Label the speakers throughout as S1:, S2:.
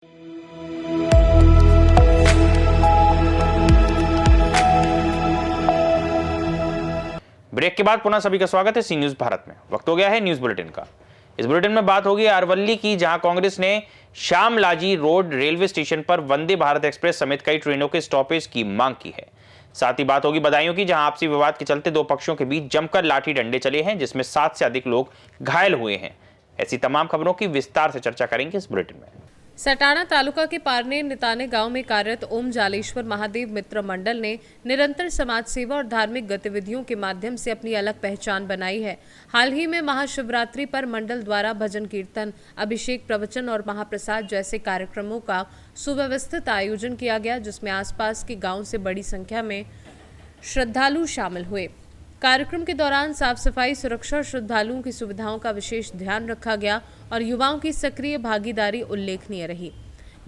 S1: Break के बाद पुनः सभी का स्वागत है सी न्यूज भारत में। वक्त हो गया है न्यूज बुलेटिन का। इस बुलेटिन में बात होगी अरवली की, जहां कांग्रेस ने श्यामलाजी रोड रेलवे स्टेशन पर वंदे भारत एक्सप्रेस समेत कई ट्रेनों के स्टॉपेज की मांग की है। साथ ही बात होगी बदायूं की, जहां आपसी विवाद के चलते दो पक्षों के बीच जमकर लाठी डंडे चले हैं, जिसमें 7 से अधिक लोग घायल हुए हैं। ऐसी तमाम खबरों की विस्तार से चर्चा करेंगे इस बुलेटिन में।
S2: सटाना तालुका के पारनेर निताने गांव में कार्यरत ओम जालेश्वर महादेव मित्र मंडल ने निरंतर समाज सेवा और धार्मिक गतिविधियों के माध्यम से अपनी अलग पहचान बनाई है। हाल ही में महाशिवरात्रि पर मंडल द्वारा भजन कीर्तन, अभिषेक, प्रवचन और महाप्रसाद जैसे कार्यक्रमों का सुव्यवस्थित आयोजन किया गया, जिसमें आसपास के गाँव से बड़ी संख्या में श्रद्धालु शामिल हुए। कार्यक्रम के दौरान साफ सफाई, सुरक्षा और श्रद्धालुओं की सुविधाओं का विशेष ध्यान रखा गया और युवाओं की सक्रिय भागीदारी उल्लेखनीय रही।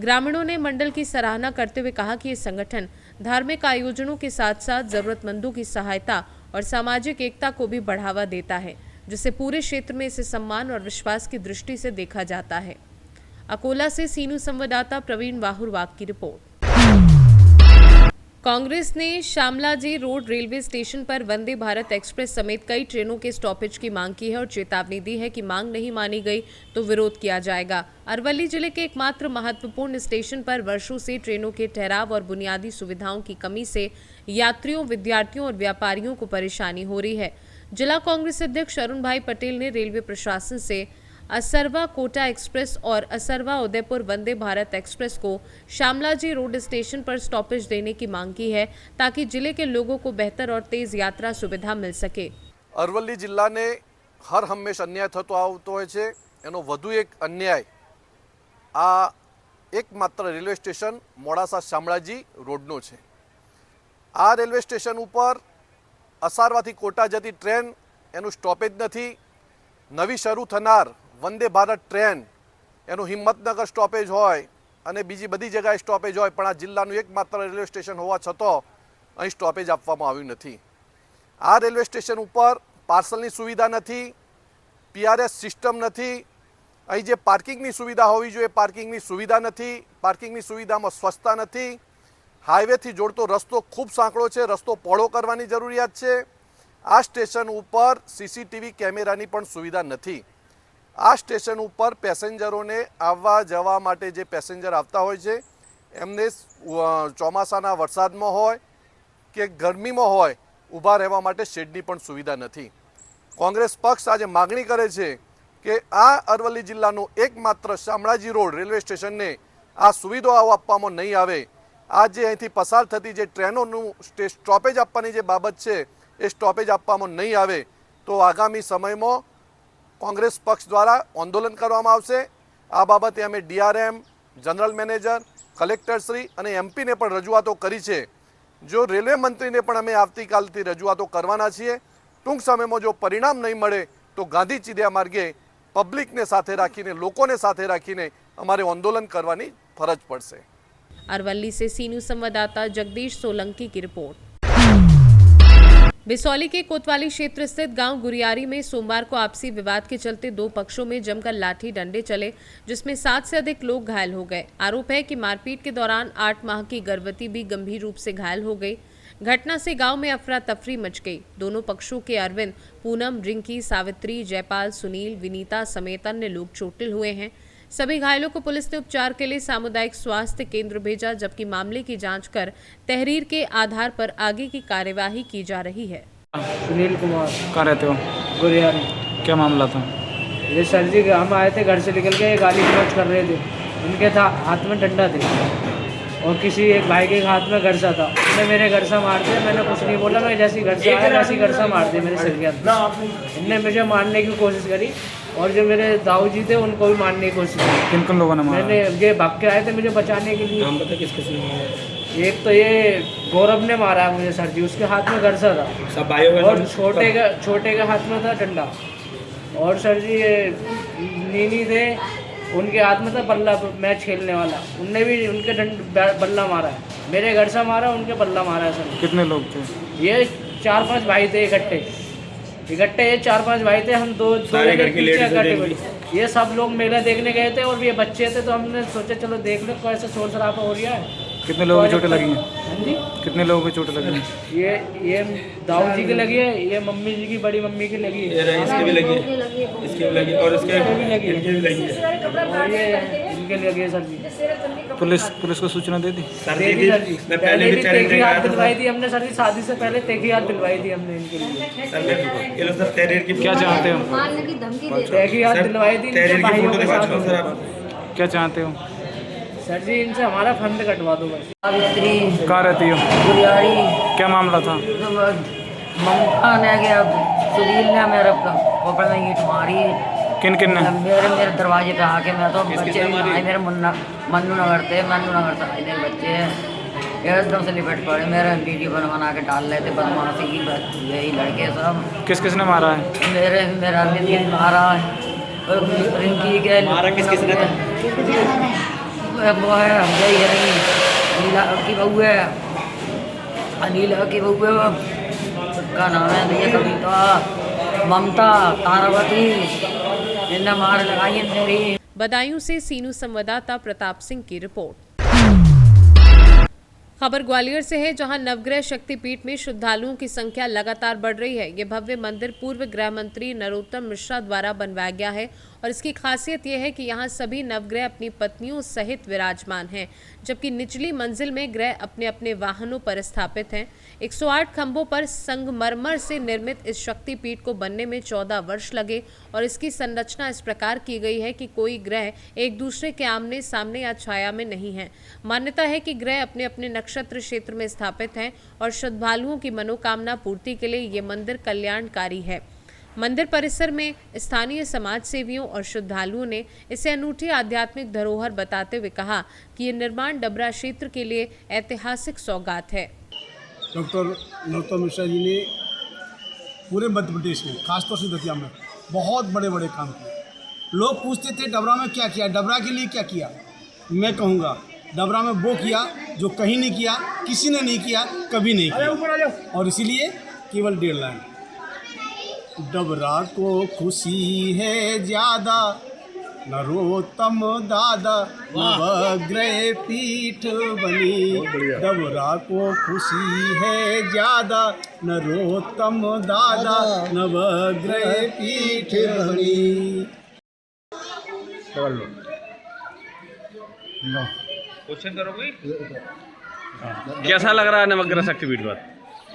S2: ग्रामीणों ने मंडल की सराहना करते हुए कहा कि ये संगठन धार्मिक आयोजनों के साथ साथ जरूरतमंदों की सहायता और सामाजिक एकता को भी बढ़ावा देता है, जिससे पूरे क्षेत्र में इसे सम्मान और विश्वास की दृष्टि से देखा जाता है। अकोला से सीनू संवाददाता प्रवीण वाहुरवाग की रिपोर्ट। कांग्रेस ने श्यामलाजी रोड रेलवे स्टेशन पर वंदे भारत एक्सप्रेस समेत कई ट्रेनों के स्टॉपेज की मांग की है और चेतावनी दी है कि मांग नहीं मानी गई तो विरोध किया जाएगा। अरवली जिले के एकमात्र महत्वपूर्ण स्टेशन पर वर्षों से ट्रेनों के ठहराव और बुनियादी सुविधाओं की कमी से यात्रियों, विद्यार्थियों और व्यापारियों को परेशानी हो रही है। जिला कांग्रेस अध्यक्ष अरुण भाई पटेल ने रेलवे प्रशासन से असरवा कोटा एक्सप्रेस और असरवा उदयपुर वंदे भारत एक्सप्रेस को श्यामलाजी रोड स्टेशन पर स्टॉपेज देने की मांग की है, ताकि जिले के लोगों को बेहतर और तेज यात्रा सुविधा मिल सके।
S3: अरवली जिला ने हर हमेश अन्याय थतो आवतो होय छे। एनो वधु एक अन्याय आ एकमात्र रेलवे स्टेशन मोडासा शामळाजी रोडनो छे। आ रेलवे स्टेशन उपर असारवाथी कोटा जती ट्रेन एनु स्टॉपेज नथी। नवी शरू थनार वंदे भारत ट्रेन एनु हिम्मतनगर स्टॉपेज होय अने बीजी बधी जगह स्टॉपेज होय, पण आ जिल्लानुं एकमात्र रेलवे स्टेशन होवा छतो अहीं स्टॉपेज आपवामां आव्युं नथी। आ रेलवे स्टेशन उपर पार्सलनी सुविधा नथी, पीआरएस सिस्टम नथी। अहीं जे पार्किंगनी सुविधा होवी जोईए पार्किंगनी सुविधा नथी। पार्किंगनी सुविधामां स्वच्छता नथी। हाईवेथी जोड़तो रस्तो खूब सांकड़ो छे, रस्तो पहोळो करवानी जरूरियात छे। आ स्टेशन उपर सीसीटीवी कैमेरानी पण सुविधा नथी। आ स्टेशन उपर पेसेंजरोने आववा जवा माटे जे पेसेंजर आवता होय छे एमने ચોમાસાના વરસાદમાં હોય કે ગરમીમાં હોય ઊભા રહેવા માટે શેડની પણ સુવિધા નથી। કોંગ્રેસ પક્ષ આજે માગણી કરે છે કે આ અરવલ્લી જિલ્લાનો એકમાત્ર શામળાજી રોડ રેલવે સ્ટેશનને આ સુવિધાઓ આપવામાં નહીં આવે। આ જે અહીંથી પસાર થતી જે ટ્રેનોનું સ્ટોપેજ આપવાની જે બાબત છે એ સ્ટોપેજ આપવામાં નહીં આવે તો આગામી સમયમાં कांग्रेस पक्ष द्वारा आंदोलन करवामां आवशे। आ बाबते अमे डीआरएम, जनरल मैनेजर, कलेक्टरश्री अने एमपी ने पण रजूआतो करी छे। जो रेलवे मंत्री ने पण अमे आवतीकालथी रजूआतो करवाना छीए। टूंक समयमां जो परिणाम नहीं मळे तो गांधी चीडिया मार्गे पब्लिक ने साथे राखीने, लोकोने साथे राखीने अमारे आंदोलन करवानी फरज पड़शे।
S2: अरवली से सीनू संवाददाता जगदीश सोलंकी की रिपोर्ट। बिसौली के कोतवाली क्षेत्र स्थित गांव गुरियारी में सोमवार को आपसी विवाद के चलते दो पक्षों में जमकर लाठी डंडे चले, जिसमें 7 से अधिक लोग घायल हो गए। आरोप है कि मारपीट के दौरान 8 माह की गर्भवती भी गंभीर रूप से घायल हो गई। घटना से गांव में अफरा तफरी मच गई। दोनों पक्षों के अरविंद, पूनम, रिंकी, सावित्री, जयपाल, सुनील, विनीता समेत अन्य लोग चोटिल हुए हैं। सभी घायलों को पुलिस ने उपचार के लिए सामुदायिक स्वास्थ्य केंद्र भेजा, जबकि मामले की जांच कर तहरीर के आधार पर आगे की कार्यवाही की जा रही है।
S4: सुनील कुमार।
S5: कहाँ रहते हो?
S4: गुरियारी।
S5: क्या मामला था?
S4: ये सर जी हम आए थे घर से निकल के, गाली गलौज कर रहे थे। उनके हाथ में डंडा थे और किसी एक भाई के हाथ में गरसा था। उन्होंने मेरे गरसा मार दिया। मैंने कुछ नहीं बोला, मैं जैसी घर से आया वैसी गरसा मार दिया मेरे सिर के अंदर। इनने मुझे मारने की कोशिश करी और जो मेरे दाऊ जी थे उनको भी मारने की कोशिश की।
S5: किन किन लोगों ने मारा?
S4: मैंने ये भाग के आए थे मुझे बचाने के लिए।
S5: नाम बता किस किस ने?
S4: एक तो ये गौरव ने मारा मुझे सर जी, उसके हाथ में गरसा था।
S5: सब भाइयों का?
S4: और छोटे के हाथ में था डंडा। और सर जी ये नीनी थे, उनके हाथ में था बल्ला, मैच खेलने वाला। उनने भी उनके बल्ला मारा है। मेरे घर से मारा, उनके बल्ला मारा है सर।
S5: कितने लोग थे?
S4: ये 4-5 भाई थे इकट्ठे। ये 4-5 भाई थे। हम दो
S5: सारे घर की लेडीज
S4: इकट्ठे। ये सब लोग मेला देखने गए थे और ये बच्चे थे, तो हमने सोचा चलो देख लो कैसे शोर शराबा हो रहा है।
S5: कितने लोगों की चोटें लगी हैं?
S4: हाँ जी,
S5: कितने लोगों की चोटें लगी हैं?
S4: ये दाऊ जी की लगी है, ये मम्मी जी की, बड़ी मम्मी की लगी है,
S5: इसके भी लगी है, इसके भी लगी और इसके
S4: भी लगी है,
S5: भी लगी है।
S4: और ये इनके लगी है सर जी।
S5: पुलिस को सूचना दे दी?
S4: दे दी सर जी, पहले भी तेखी हाथ दिलवाई थी हमने सर जी, शादी से पहले तेखी हाथ दिलवाई थी हमने इनके लिए।
S5: क्या चाहते हो?
S6: मारने की धमकी दे
S4: तेखी हाथ दिलवाई थी इनके भाइयों के साथ।
S5: क्या चाहते हो?
S4: सर जी इनसे हमारा फंड कटवा दो बस।
S6: सावित्री
S5: कहाँ रहती हो?
S6: गुरियारी
S5: क्या मामला था?
S6: ममता ने गया, सुनील ने मेरे कपड़े में ईंट मारी,
S5: किन किन ने?
S6: मेरे दरवाजे पे आके, मैं तो बच्चे आए मेरे मन्नू नगर से आए मेरे बच्चे एकदम से लिपट पड़े, मेरे वीडियो बना के डाल रहे थे, बदमाशी की यही लड़के सब।
S5: किस किसने मारा है?
S6: मेरा दीदी मारा, रिंकी के मारा, किसने वो है यही है, अनिला की बहू है, अनिला की बहू है, उसका नाम है ये कविता, ममता, तारावती, इन्हें मार लगाई है मेरी।
S2: बदायूं से सीनू संवाददाता प्रताप सिंह की रिपोर्ट। खबर ग्वालियर से है, जहां नवग्रह शक्तिपीठ में श्रद्धालुओं की संख्या लगातार बढ़ रही है। ये भव्य मंदिर पूर्व गृह मंत्री नरोत्तम मिश्रा द्वारा बनवाया गया है और इसकी खासियत यह है कि यहाँ सभी नवग्रह अपनी पत्नियों सहित विराजमान हैं, जबकि निचली मंजिल में ग्रह अपने अपने वाहनों पर स्थापित हैं। 108 खंभों पर संगमरमर से निर्मित इस शक्तिपीठ को बनने में 14 वर्ष लगे और इसकी संरचना इस प्रकार की गई है कि कोई ग्रह एक दूसरे के आमने सामने या छाया में नहीं है। मान्यता है कि ग्रह अपने अपने नक्षत्र क्षेत्र में स्थापित हैं और श्रद्धालुओं की मनोकामना पूर्ति के लिए ये मंदिर कल्याणकारी है। मंदिर परिसर में स्थानीय समाज सेवियों और श्रद्धालुओं ने इसे अनूठी आध्यात्मिक धरोहर बताते हुए कहा कि ये निर्माण डबरा क्षेत्र के लिए ऐतिहासिक सौगात है।
S7: डॉक्टर नरोत्तम मिश्रा जी ने पूरे मध्य प्रदेश में, खासतौर से दतिया में बहुत बड़े बड़े काम किए। लोग पूछते थे डबरा में क्या किया, डबरा के लिए क्या किया। मैं कहूँगा डबरा में वो किया जो कहीं नहीं किया, किसी ने नहीं किया, कभी नहीं किया, और इसीलिए केवल 1.5 लाइन। डबरा को खुशी है ज़्यादा, नरोत्तम दादा नवग्रह पीठ बनी। डबरा को खुशी है ज़्यादा, नरोत्तम दादा नवग्रह पीठ बनी।
S1: क्वेश्चन करोगे? कैसा लग रहा है नवग्रह शक्तिपीठ पर?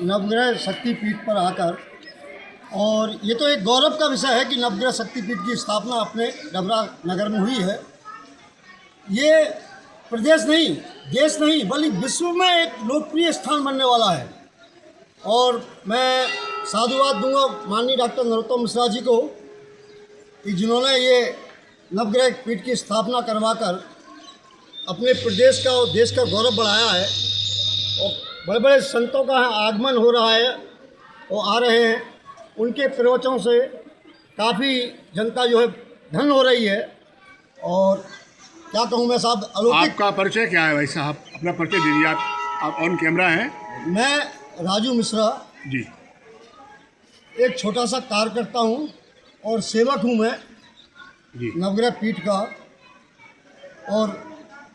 S7: नवग्रह शक्तिपीठ पर आकर, और ये तो एक गौरव का विषय है कि नवग्रह शक्तिपीठ की स्थापना अपने डबरा नगर में हुई है। ये प्रदेश नहीं, देश नहीं, बल्कि विश्व में एक लोकप्रिय स्थान बनने वाला है। और मैं साधुवाद दूंगा माननीय डॉक्टर नरोत्तम मिश्रा जी को कि जिन्होंने ये नवग्रह पीठ की स्थापना करवाकर अपने प्रदेश का और देश का गौरव बढ़ाया है। और बड़े बड़े संतों का आगमन हो रहा है और आ रहे हैं, उनके प्रवचनों से काफ़ी जनता जो है धन्य हो रही है। और क्या कहूँ मैं साहब, अलौकिक।
S8: आपका परिचय क्या है भाई साहब? अपना परिचय दीजिए। आप ऑन कैमरा हैं।
S7: मैं राजू मिश्रा
S8: जी,
S7: एक छोटा सा कार्यकर्ता हूँ और सेवक हूँ मैं
S8: जी
S7: नवग्रह पीठ का, और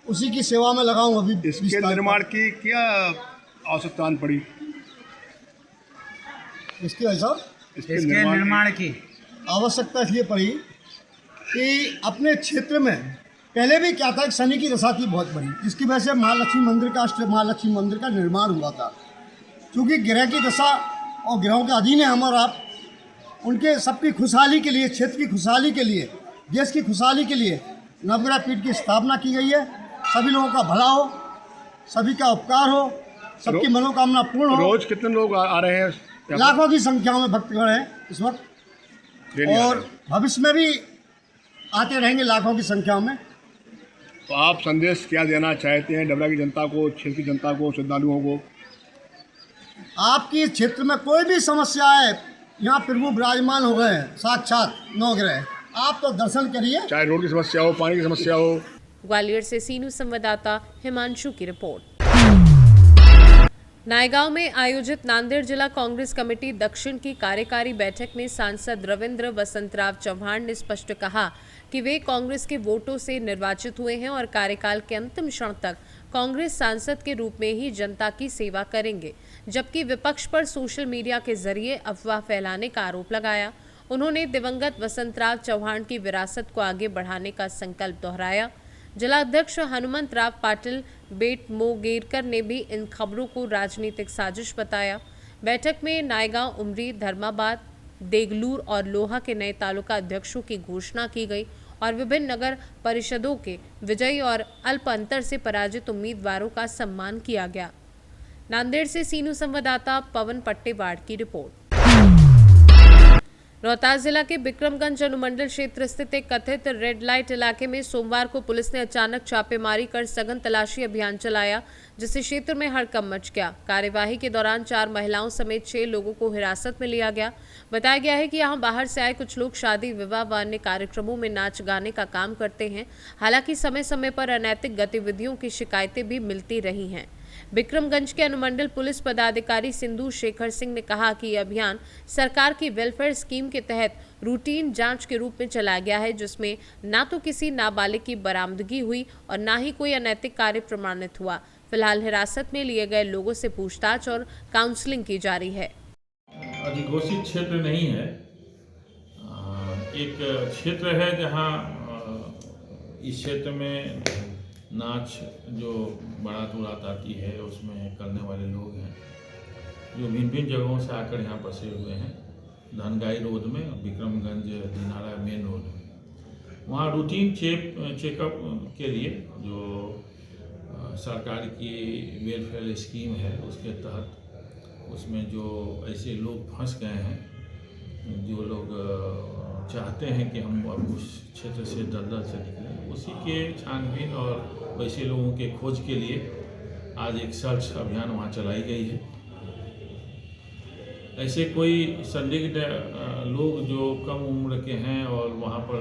S7: उसी की सेवा में लगा हूँ अभी।
S8: इसके निर्माण की क्या आवश्यकता पड़ी?
S7: इसकी ऐसा
S8: इसके निर्माण की
S7: आवश्यकता इसलिए पड़ी कि अपने क्षेत्र में पहले भी क्या था, एक शनि की दशा थी बहुत बड़ी, जिसकी वजह से महालक्ष्मी मंदिर का निर्माण हुआ था। क्योंकि ग्रह की दशा और ग्रहों के अधीन है हम और आप, उनके सबकी खुशहाली के लिए, क्षेत्र की खुशहाली के लिए, देश की खुशहाली के लिए नवग्रह पीठ की स्थापना की गई है। सभी लोगों का भला हो, सभी का उपकार हो, सबकी मनोकामना पूर्ण हो।
S8: रोज कितने लोग आ रहे हैं?
S7: लाखों की संख्या में भक्तगण हैं इस वक्त, और भविष्य में भी आते रहेंगे लाखों की संख्या में।
S8: तो आप संदेश क्या देना चाहते हैं डबरा की जनता को, क्षेत्र की जनता को, श्रद्धालुओं को?
S7: आपकी क्षेत्र में कोई भी समस्या है, यहाँ प्रभु विराजमान हो गए हैं साक्षात नवग्रह। आप तो दर्शन करिए।
S8: चाहे रोड की समस्या हो, पानी की समस्या हो।
S2: ग्वालियर से सीनू संवाददाता हिमांशु की रिपोर्ट। नायगांव में आयोजित नांदेड़ जिला कांग्रेस कमेटी दक्षिण की कार्यकारी बैठक में सांसद रविंद्र वसंतराव चौहान ने स्पष्ट कहा कि वे कांग्रेस के वोटों से निर्वाचित हुए हैं और कार्यकाल के अंतिम क्षण तक कांग्रेस सांसद के रूप में ही जनता की सेवा करेंगे, जबकि विपक्ष पर सोशल मीडिया के जरिए अफवाह फैलाने का आरोप लगाया। उन्होंने दिवंगत वसंतराव चव्हाण की विरासत को आगे बढ़ाने का संकल्प दोहराया। जिलाध्यक्ष हनुमंतराव पाटिल बेट मोगेरकर ने भी इन खबरों को राजनीतिक साजिश बताया। बैठक में नायगांव, उमरी, धर्माबाद, देगलूर और लोहा के नए तालुका अध्यक्षों की घोषणा की गई और विभिन्न नगर परिषदों के विजयी और अल्प अंतर से पराजित उम्मीदवारों का सम्मान किया गया। नांदेड़ से सीनू संवाददाता पवन पट्टेवाड़ की रिपोर्ट। रोहतास जिला के बिक्रमगंज अनुमंडल क्षेत्र स्थित एक कथित रेड लाइट इलाके में सोमवार को पुलिस ने अचानक छापेमारी कर सघन तलाशी अभियान चलाया, जिससे क्षेत्र में हड़कंप मच गया। कार्यवाही के दौरान 4 महिलाओं समेत 6 लोगों को हिरासत में लिया गया। बताया गया है कि यहां बाहर से आए कुछ लोग शादी, विवाह व अन्य कार्यक्रमों में नाच गाने का काम करते हैं। हालांकि समय समय पर अनैतिक गतिविधियों की शिकायतें भी मिलती रही हैं। बिक्रमगंज के अनुमंडल पुलिस पदाधिकारी सिंधु शेखर सिंह ने कहा कि यह अभियान सरकार की वेलफेयर स्कीम के तहत रूटीन जांच के रूप में चलाया गया है, जिसमें ना तो किसी नाबालिग की बरामदगी हुई और ना ही कोई अनैतिक कार्य प्रमाणित हुआ। फिलहाल हिरासत में लिए गए लोगों से पूछताछ और काउंसलिंग की जा रही है।
S9: अधिघोषित क्षेत्र नहीं है, एक क्षेत्र है जहां इस क्षेत्र में नाच जो बारात उरात आती है उसमें करने वाले लोग हैं जो भिन्न भिन्न जगहों से आकर यहाँ बसे हुए हैं। धनगाई रोड में, विक्रमगंज दिनारा मेन रोड में, वहाँ रूटीन चेकअप के लिए जो सरकार की वेलफेयर स्कीम है उसके तहत उसमें जो ऐसे लोग फंस गए हैं, जो लोग चाहते हैं कि हम अब उस क्षेत्र से दलदल से निकलें, उसी के छानबीन और वैसे लोगों के खोज के लिए आज एक सर्च अभियान वहाँ चलाई गई है। ऐसे कोई संदिग्ध लोग जो कम उम्र के हैं और वहाँ पर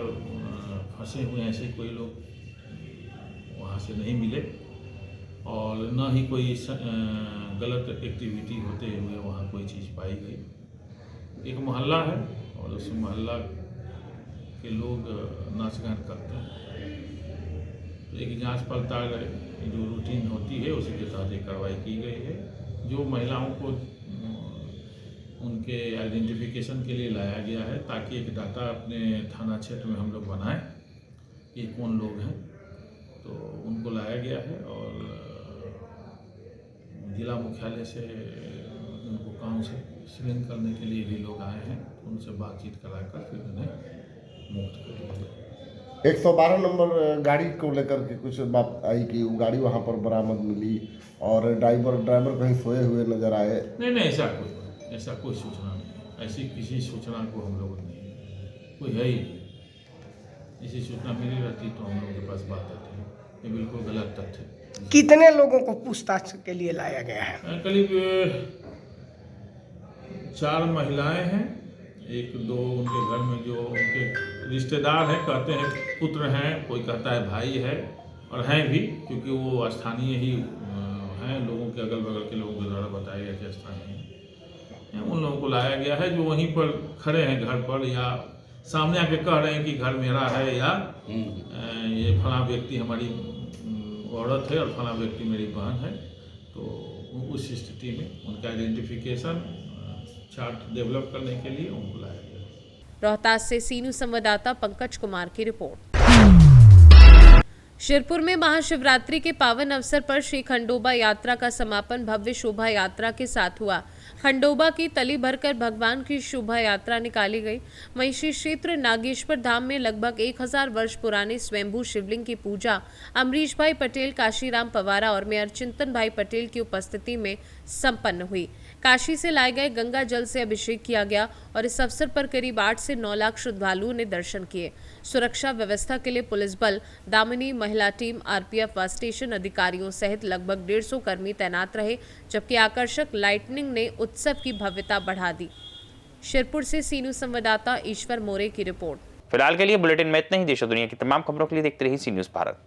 S9: फंसे हुए हैं, ऐसे कोई लोग वहाँ से नहीं मिले और न ही कोई गलत एक्टिविटी होते हुए वहाँ कोई चीज़ पाई गई। एक मोहल्ला है और उस मोहल्ला के लोग नाच गान करते हैं, तो एक जांच पड़ताल जो रूटीन होती है उसी के तहत एक कार्रवाई की गई है। जो महिलाओं को उनके आइडेंटिफिकेशन के लिए लाया गया है ताकि एक डाटा अपने थाना क्षेत्र में हम लोग बनाएं कि कौन लोग हैं, तो उनको लाया गया है और जिला मुख्यालय से उनको काउंसलिंग करने के लिए भी लोग आए हैं, उनसे बातचीत कराकर फिर उन्हें मुक्त कर दिया गया।
S10: 112 नंबर गाड़ी को लेकर के कुछ बात आई कि वो गाड़ी वहाँ पर बरामद मिली और ड्राइवर कहीं सोए हुए नजर आए।
S9: नहीं, ऐसा कोई सूचना नहीं, ऐसी किसी सूचना को हम लोग नहीं, कोई है ही नहीं। ऐसी सूचना मिली रहती तो हम लोगों के पास बात आती है, ये बिल्कुल गलत तथ्य है।
S11: कितने लोगों को पूछताछ के लिए लाया गया है?
S9: करीब 4 महिलाएं हैं, 1-2 उनके घर में जो उनके रिश्तेदार हैं, कहते हैं पुत्र हैं, कोई कहता है भाई है, और हैं भी क्योंकि वो स्थानीय ही हैं, लोगों के अगल बगल के लोगों के द्वारा बताया गया कि स्थानीय हैं। उन लोगों को लाया गया है जो वहीं पर खड़े हैं घर पर, या सामने आके कह रहे हैं कि घर मेरा है, या ये फला व्यक्ति हमारी औरत है और फला व्यक्ति मेरी बहन है। तो उस स्थिति में उनका आइडेंटिफिकेशन चार्ट डेवलप करने के लिए उनको लाया गया।
S2: रोहतास से सीनू संवाददाता पंकज कुमार की रिपोर्ट। शिरपुर में महाशिवरात्रि के पावन अवसर पर श्री खंडोबा यात्रा का समापन भव्य शोभा यात्रा के साथ हुआ। खंडोबा की तली भरकर भगवान की शोभा यात्रा निकाली गई। वहीं श्री क्षेत्र नागेश्वर धाम में लगभग 1000 वर्ष पुराने स्वयंभू शिवलिंग की पूजा अमरीश भाई पटेल, काशीराम पवारा और मेयर चिंतन भाई पटेल की उपस्थिति में संपन्न हुई। काशी से लाए गए गंगा जल से अभिषेक किया गया और इस अवसर पर करीब 8 से 9 लाख श्रद्धालुओं ने दर्शन किए। सुरक्षा व्यवस्था के लिए पुलिस बल, दामिनी महिला टीम, आरपीएफ व स्टेशन अधिकारियों सहित लगभग 150 कर्मी तैनात रहे, जबकि आकर्षक लाइटनिंग ने उत्सव की भव्यता बढ़ा दी। शिरपुर से सीनू संवाददाता ईश्वर मोरे की रिपोर्ट।
S1: फिलहाल के लिए बुलेटिन में इतना ही। देश और दुनिया की तमाम खबरों के लिए देखते रहिए सी न्यूज़ भारत।